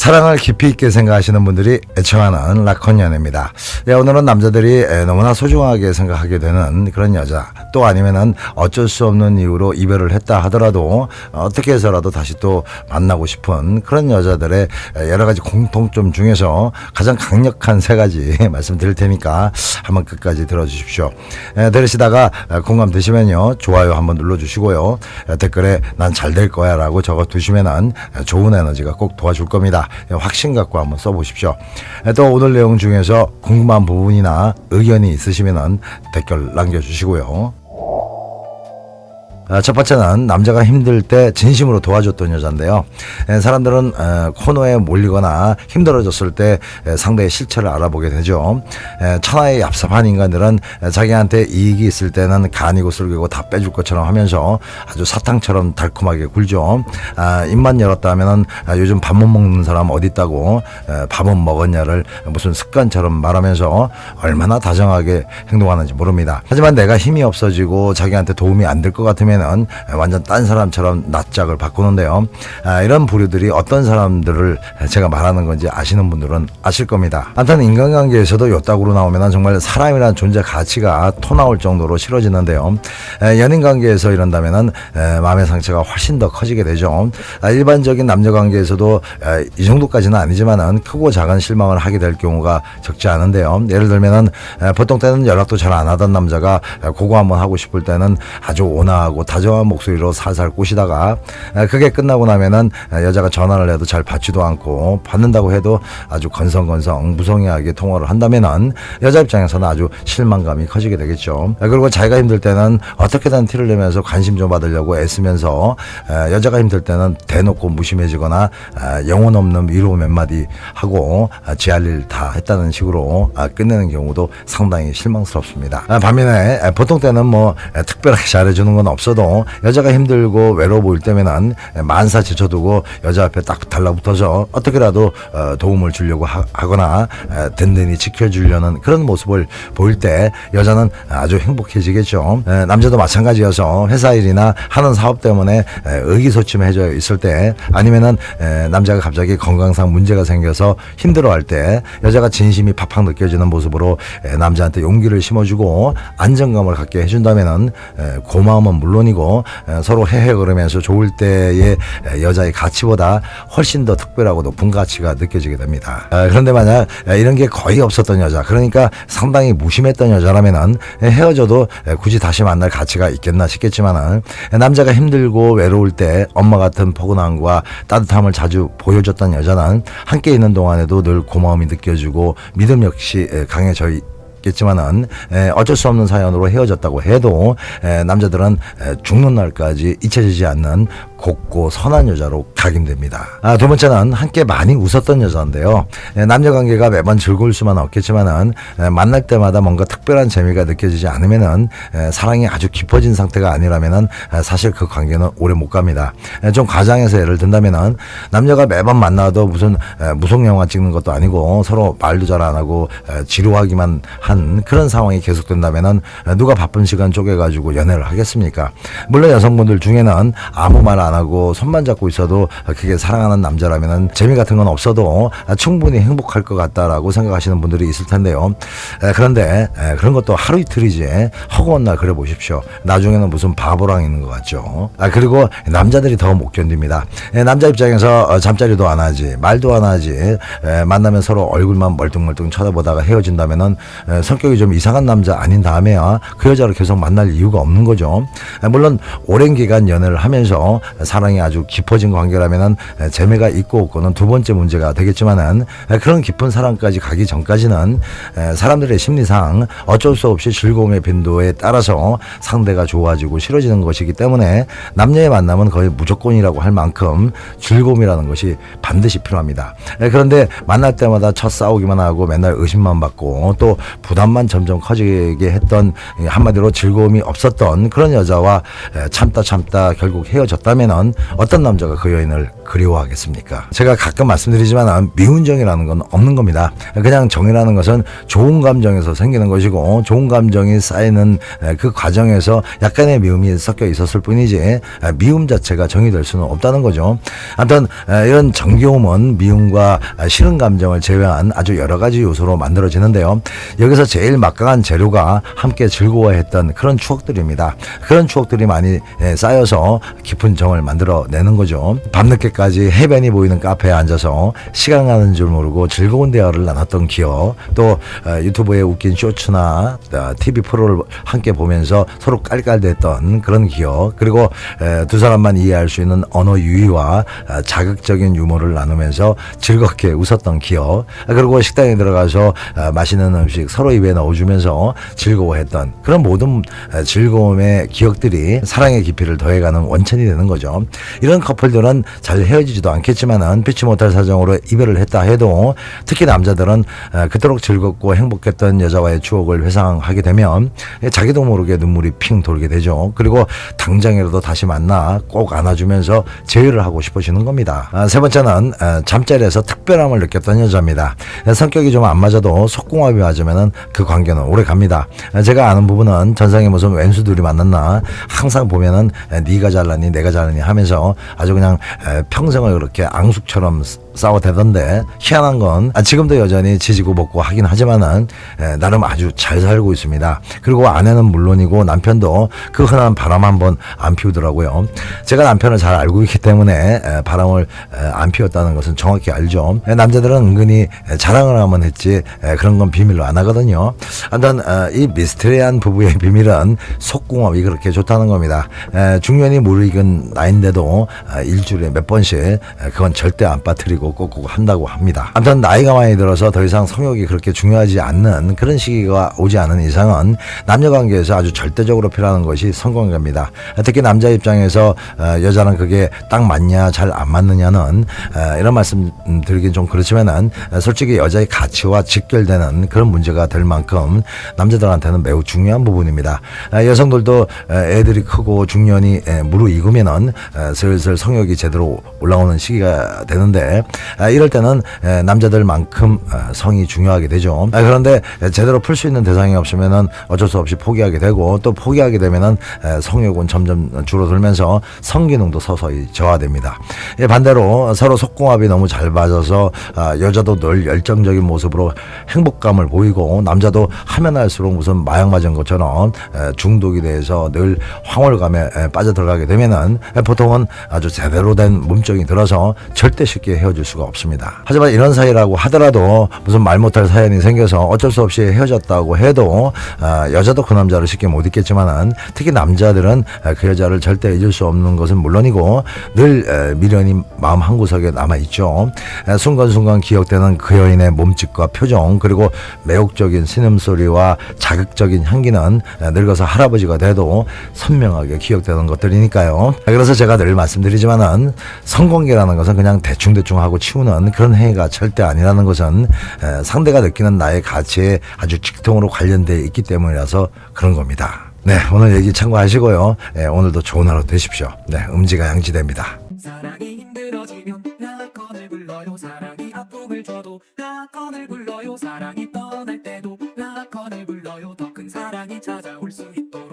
사랑을 깊이 있게 생각하시는 분들이 애청하는 라콘 연애입니다. 오늘은 남자들이 너무나 소중하게 생각하게 되는 그런 여자, 또 아니면은 어쩔 수 없는 이유로 이별을 했다 하더라도 어떻게 해서라도 다시 또 만나고 싶은 그런 여자들의 여러 가지 공통점 중에서 가장 강력한 세 가지 말씀드릴 테니까 한번 끝까지 들어주십시오. 들으시다가 공감 되시면요, 좋아요 한번 눌러주시고요, 댓글에 난 잘 될 거야 라고 적어 두시면은 좋은 에너지가 꼭 도와줄 겁니다. 확신 갖고 한번 써보십시오. 또 오늘 내용 중에서 궁금한 부분이나 의견이 있으시면 댓글 남겨주시고요. 첫 번째는 남자가 힘들 때 진심으로 도와줬던 여자인데요. 사람들은 코너에 몰리거나 힘들어졌을 때 상대의 실체를 알아보게 되죠. 천하의 얍삽한 인간들은 자기한테 이익이 있을 때는 간이고 쓸개고 다 빼줄 것처럼 하면서 아주 사탕처럼 달콤하게 굴죠. 입만 열었다 하면은 요즘 밥 못 먹는 사람 어디 있다고 밥은 먹었냐를 무슨 습관처럼 말하면서 얼마나 다정하게 행동하는지 모릅니다. 하지만 내가 힘이 없어지고 자기한테 도움이 안 될 것 같으면 완전 딴 사람처럼 낯짝을 바꾸는데요. 이런 부류들이 어떤 사람들을 제가 말하는 건지 아시는 분들은 아실 겁니다. 아무튼 인간관계에서도 요따구로 나오면 정말 사람이라는 존재 가치가 토 나올 정도로 싫어지는데요. 연인관계에서 이런다면 마음의 상처가 훨씬 더 커지게 되죠. 일반적인 남녀관계에서도 이 정도까지는 아니지만 크고 작은 실망을 하게 될 경우가 적지 않은데요. 예를 들면 보통 때는 연락도 잘 안 하던 남자가 그거 한번 하고 싶을 때는 아주 온화하고 다정한 목소리로 살살 꼬시다가 그게 끝나고 나면은 여자가 전화를 해도 잘 받지도 않고 받는다고 해도 아주 건성건성 무성의하게 통화를 한다면은 여자 입장에서는 아주 실망감이 커지게 되겠죠. 그리고 자기가 힘들 때는 어떻게든 티를 내면서 관심 좀 받으려고 애쓰면서 여자가 힘들 때는 대놓고 무심해지거나 영혼 없는 위로 몇 마디 하고 지 할 일 다 했다는 식으로 끝내는 경우도 상당히 실망스럽습니다. 반면에 보통 때는 뭐 특별하게 잘해주는 건 없어도 여자가 힘들고 외로워 보일 때면은 만사 제쳐두고 여자 앞에 딱 달라붙어서 어떻게라도 도움을 주려고 하거나 든든히 지켜주려는 그런 모습을 보일 때 여자는 아주 행복해지겠죠. 남자도 마찬가지여서 회사 일이나 하는 사업 때문에 의기소침해져 있을 때, 아니면은 남자가 갑자기 건강상 문제가 생겨서 힘들어할 때 여자가 진심이 팍팍 느껴지는 모습으로 남자한테 용기를 심어주고 안정감을 갖게 해준다면은 고마움은 물론이고 서로 헤헤거리면서 좋을 때의 여자의 가치보다 훨씬 더 특별하고 높은 가치가 느껴지게 됩니다. 그런데 만약 이런 게 거의 없었던 여자, 그러니까 상당히 무심했던 여자라면은 헤어져도 굳이 다시 만날 가치가 있겠나 싶겠지만은, 남자가 힘들고 외로울 때 엄마 같은 포근함과 따뜻함을 자주 보여줬던 여자는 함께 있는 동안에도 늘 고마움이 느껴지고 믿음 역시 강해져 겠지만은 어쩔 수 없는 사연으로 헤어졌다고 해도 남자들은 죽는 날까지 잊혀지지 않는 곱고 선한 여자로 각인됩니다. 두 번째는 함께 많이 웃었던 여자인데요. 남녀 관계가 매번 즐거울 수만 없겠지만은 만날 때마다 뭔가 특별한 재미가 느껴지지 않으면은 사랑이 아주 깊어진 상태가 아니라면은 사실 그 관계는 오래 못 갑니다. 좀 과장해서 예를 든다면은 남녀가 매번 만나도 무슨 무속 영화 찍는 것도 아니고 서로 말도 잘 안 하고 지루하기만 한 그런 상황이 계속된다면은 누가 바쁜 시간 쪼개가지고 연애를 하겠습니까? 물론 여성분들 중에는 아무 말 안 하고 손만 잡고 있어도 그게 사랑하는 남자라면은 재미 같은 건 없어도 충분히 행복할 것 같다라고 생각하시는 분들이 있을 텐데요. 그런데 그런 것도 하루 이틀이지 허구한 날 그래 보십시오. 나중에는 무슨 바보랑 있는 것 같죠. 그리고 남자들이 더 못 견딥니다. 남자 입장에서 잠자리도 안 하지, 말도 안 하지, 만나면 서로 얼굴만 멀뚱멀뚱 쳐다보다가 헤어진다면은 성격이 좀 이상한 남자 아닌 다음에야 그 여자를 계속 만날 이유가 없는 거죠. 물론 오랜 기간 연애를 하면서 사랑이 아주 깊어진 관계라면은 재미가 있고 없고는 두 번째 문제가 되겠지만은, 그런 깊은 사랑까지 가기 전까지는 사람들의 심리상 어쩔 수 없이 즐거움의 빈도에 따라서 상대가 좋아지고 싫어지는 것이기 때문에 남녀의 만남은 거의 무조건이라고 할 만큼 즐거움이라는 것이 반드시 필요합니다. 그런데 만날 때마다 첫 싸우기만 하고 맨날 의심만 받고 또 부담만 점점 커지게 했던, 한마디로 즐거움이 없었던 그런 여자와 참다 결국 헤어졌다면은 어떤 남자가 그 여인을 그리워하겠습니까? 제가 가끔 말씀드리지만 미운 정이라는 건 없는 겁니다. 그냥 정이라는 것은 좋은 감정에서 생기는 것이고 좋은 감정이 쌓이는 그 과정에서 약간의 미움이 섞여 있었을 뿐이지 미움 자체가 정이 될 수는 없다는 거죠. 아무튼 이런 정겨움은 미움과 싫은 감정을 제외한 아주 여러 가지 요소로 만들어지는데요. 여기서 제일 막강한 재료가 함께 즐거워했던 그런 추억들입니다. 그런 추억들이 많이 쌓여서 깊은 정을 만들어내는 거죠. 밤늦게까지 해변이 보이는 카페에 앉아서 시간 가는 줄 모르고 즐거운 대화를 나눴던 기억, 또 유튜브에 웃긴 쇼츠나 TV 프로를 함께 보면서 서로 깔깔댔던 그런 기억, 그리고 두 사람만 이해할 수 있는 언어 유희와 자극적인 유머를 나누면서 즐겁게 웃었던 기억, 그리고 식당에 들어가서 맛있는 음식 서로 입에 넣어주면서 즐거워했던 그런 모든 즐거움의 기억들이 사랑의 깊이를 더해가는 원천이 되는 거죠. 이런 커플들은 잘 헤어지지도 않겠지만은 피치 못할 사정으로 이별을 했다 해도 특히 남자들은 그토록 즐겁고 행복했던 여자와의 추억을 회상하게 되면 자기도 모르게 눈물이 핑 돌게 되죠. 그리고 당장이라도 다시 만나 꼭 안아주면서 제의를 하고 싶어지는 겁니다. 세 번째는 잠자리에서 특별함을 느꼈던 여자입니다. 성격이 좀 안 맞아도 속궁합이 맞으면 그 관계는 오래 갑니다. 제가 아는 부분은 전생에 무슨 왼수들이 만났나 항상 보면은 네가 잘나니 내가 잘나니 하면서 아주 그냥 평생을 그렇게 앙숙처럼 싸워대던데, 희한한 건 지금도 여전히 지지고 볶고 하긴 하지만은 나름 아주 잘 살고 있습니다. 그리고 아내는 물론이고 남편도 그 흔한 바람 한번 안 피우더라고요. 제가 남편을 잘 알고 있기 때문에 바람을 안 피웠다는 것은 정확히 알죠. 남자들은 은근히 자랑을 하면 했지 그런 건 비밀로 안 하거든요. 아무튼 이 미스테리한 부부의 비밀은 속궁합이 그렇게 좋다는 겁니다. 중년이 무르익은 나이인데도 일주일에 몇 번씩 그건 절대 안 빠뜨리고 꼭 한다고 합니다. 아무튼 나이가 많이 들어서 더 이상 성욕이 그렇게 중요하지 않는 그런 시기가 오지 않은 이상은 남녀관계에서 아주 절대적으로 필요한 것이 성관계입니다. 특히 남자 입장에서 여자는 그게 딱 맞냐 잘 안 맞느냐는 이런 말씀 드리긴 좀 그렇지만은 솔직히 여자의 가치와 직결되는 그런 문제가 될 만큼 남자들한테는 매우 중요한 부분입니다. 여성들도 애들이 크고 중년이 무르익으면은 슬슬 성욕이 제대로 올라오는 시기가 되는데 이럴 때는 남자들만큼 성이 중요하게 되죠. 그런데 제대로 풀 수 있는 대상이 없으면은 어쩔 수 없이 포기하게 되고, 또 포기하게 되면은 성욕은 점점 줄어들면서 성기능도 서서히 저하됩니다. 반대로 서로 속궁합이 너무 잘 맞아서 여자도 늘 열정적인 모습으로 행복감을 보이고 남자도 하면 할수록 무슨 마약 맞은 것처럼 중독이 돼서 늘 황홀감에 빠져들어가게 되면은 보통은 아주 제대로 된 몸정이 들어서 절대 쉽게 헤어질 수가 없습니다. 하지만 이런 사이라고 하더라도 무슨 말 못할 사연이 생겨서 어쩔 수 없이 헤어졌다고 해도 여자도 그 남자를 쉽게 못 잊겠지만은 특히 남자들은 그 여자를 절대 잊을 수 없는 것은 물론이고 늘 미련이 마음 한구석에 남아있죠. 순간순간 기억되는 그 여인의 몸짓과 표정, 그리고 매혹적인 신음소리와 자극적인 향기는 늙어서 할아버지가 돼도 선명하게 기억되는 것들이니까요. 그래서 제가 늘 말씀드리지만은 성관계라는 것은 그냥 대충대충 하고 치우는 그런 행위가 절대 아니라는 것은 상대가 느끼는 나의 가치에 아주 직통으로 관련되어 있기 때문이라서 그런 겁니다. 네, 오늘 얘기 참고하시고요. 오늘도 좋은 하루 되십시오. 네, 음지가 양지됩니다. 사랑이 힘들어지면 라건을 불러요. 사랑이 아픔을 줘도 라건을 불러요. 사랑이 떠날 때도 라건을 불러요. 더 큰 사랑이 찾아올 수 있도록